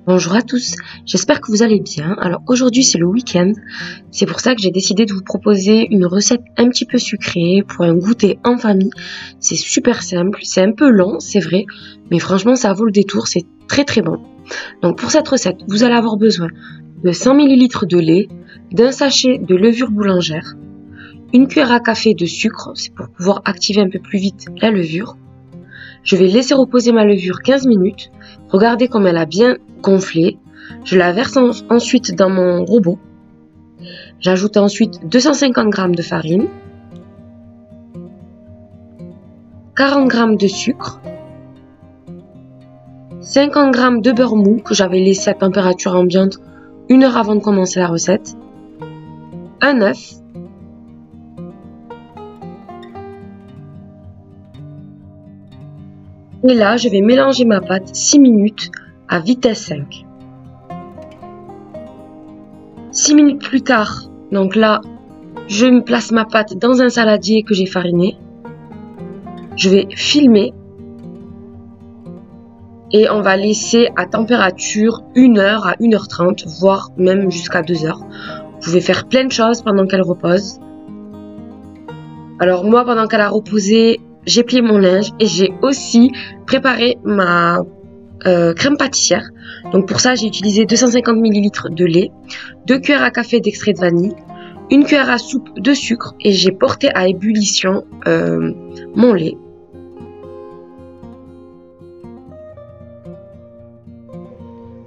Bonjour à tous, j'espère que vous allez bien. Alors aujourd'hui c'est le week-end, c'est pour ça que j'ai décidé de vous proposer une recette un petit peu sucrée pour un goûter en famille. C'est super simple, c'est un peu lent, c'est vrai, mais franchement ça vaut le détour, c'est très très bon. Donc pour cette recette, vous allez avoir besoin de 100 ml de lait, d'un sachet de levure boulangère, une cuillère à café de sucre, c'est pour pouvoir activer un peu plus vite la levure. Je vais laisser reposer ma levure 15 minutes. Regardez comme elle a bien gonflé. Je la verse ensuite dans mon robot. J'ajoute ensuite 250 g de farine, 40 g de sucre, 50 g de beurre mou que j'avais laissé à température ambiante 1 heure avant de commencer la recette, un œuf, et là, je vais mélanger ma pâte 6 minutes à vitesse 5. 6 minutes plus tard, donc là, je me place ma pâte dans un saladier que j'ai fariné. Je vais filmer et on va laisser à température 1 heure à 1h30, voire même jusqu'à 2 heures. Vous pouvez faire plein de choses pendant qu'elle repose. Alors moi, pendant qu'elle a reposé, j'ai plié mon linge et j'ai aussi préparé ma crème pâtissière. Donc pour ça, j'ai utilisé 250 ml de lait, 2 cuillères à café d'extrait de vanille, 1 cuillère à soupe de sucre et j'ai porté à ébullition mon lait.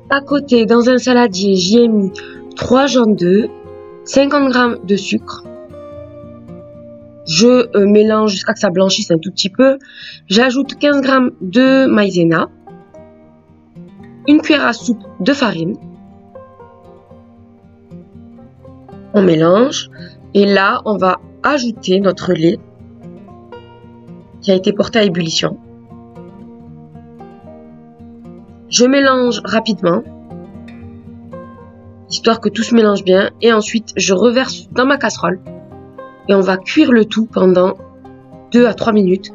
À côté, dans un saladier, j'y ai mis 3 jaunes d'œufs, 50 g de sucre. Je mélange jusqu'à ce que ça blanchisse un tout petit peu. J'ajoute 15 g de maïzena, 1 cuillère à soupe de farine. On mélange et là, on va ajouter notre lait qui a été porté à ébullition. Je mélange rapidement, histoire que tout se mélange bien. Et ensuite, je reverse dans ma casserole. Et on va cuire le tout pendant 2 à 3 minutes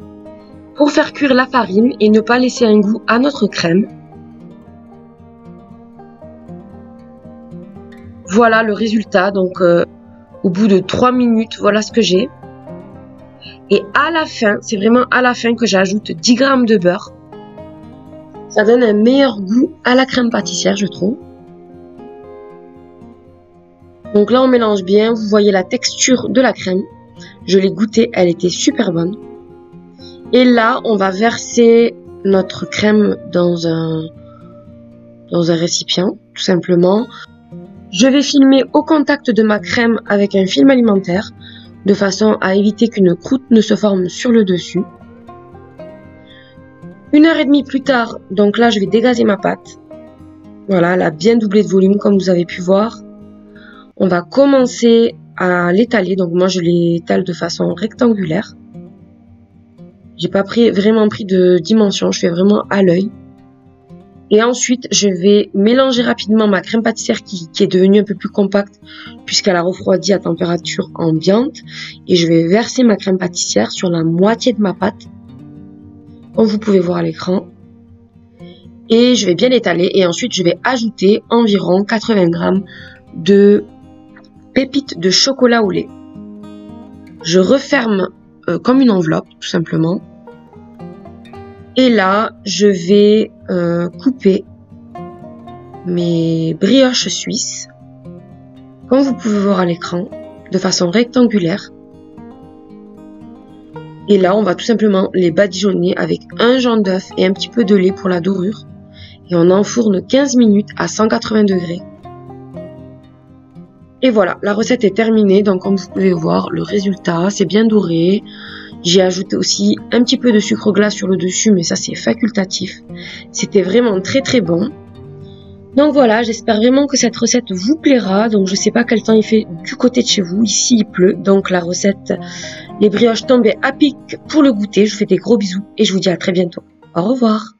pour faire cuire la farine et ne pas laisser un goût à notre crème. Voilà le résultat, donc au bout de 3 minutes, voilà ce que j'ai. Et à la fin, c'est vraiment à la fin que j'ajoute 10 g de beurre. Ça donne un meilleur goût à la crème pâtissière, je trouve. Donc là, on mélange bien. Vous voyez la texture de la crème. Je l'ai goûtée, elle était super bonne. Et là, on va verser notre crème dans un récipient, tout simplement. Je vais filmer au contact de ma crème avec un film alimentaire, de façon à éviter qu'une croûte ne se forme sur le dessus. 1h30 plus tard, donc là, je vais dégazer ma pâte. Voilà, elle a bien doublé de volume, comme vous avez pu voir. On va commencer à l'étaler, donc moi je l'étale de façon rectangulaire. J'ai pas vraiment pris de dimension, je fais vraiment à l'œil. Et ensuite je vais mélanger rapidement ma crème pâtissière qui est devenue un peu plus compacte puisqu'elle a refroidi à température ambiante. Et je vais verser ma crème pâtissière sur la moitié de ma pâte, comme vous pouvez voir à l'écran. Et je vais bien l'étaler et ensuite je vais ajouter environ 80 g de pépites de chocolat au lait. Je referme comme une enveloppe, tout simplement. Et là, je vais couper mes brioches suisses, comme vous pouvez voir à l'écran, de façon rectangulaire. Et là, on va tout simplement les badigeonner avec un jaune d'œuf et un petit peu de lait pour la dorure. Et on enfourne 15 minutes à 180 degrés. Et voilà, la recette est terminée. Donc comme vous pouvez voir, le résultat, c'est bien doré. J'ai ajouté aussi un petit peu de sucre glace sur le dessus, mais ça c'est facultatif. C'était vraiment très très bon. Donc voilà, j'espère vraiment que cette recette vous plaira. Donc je sais pas quel temps il fait du côté de chez vous. Ici il pleut, donc la recette, les brioches tombaient à pic pour le goûter. Je vous fais des gros bisous et je vous dis à très bientôt. Au revoir.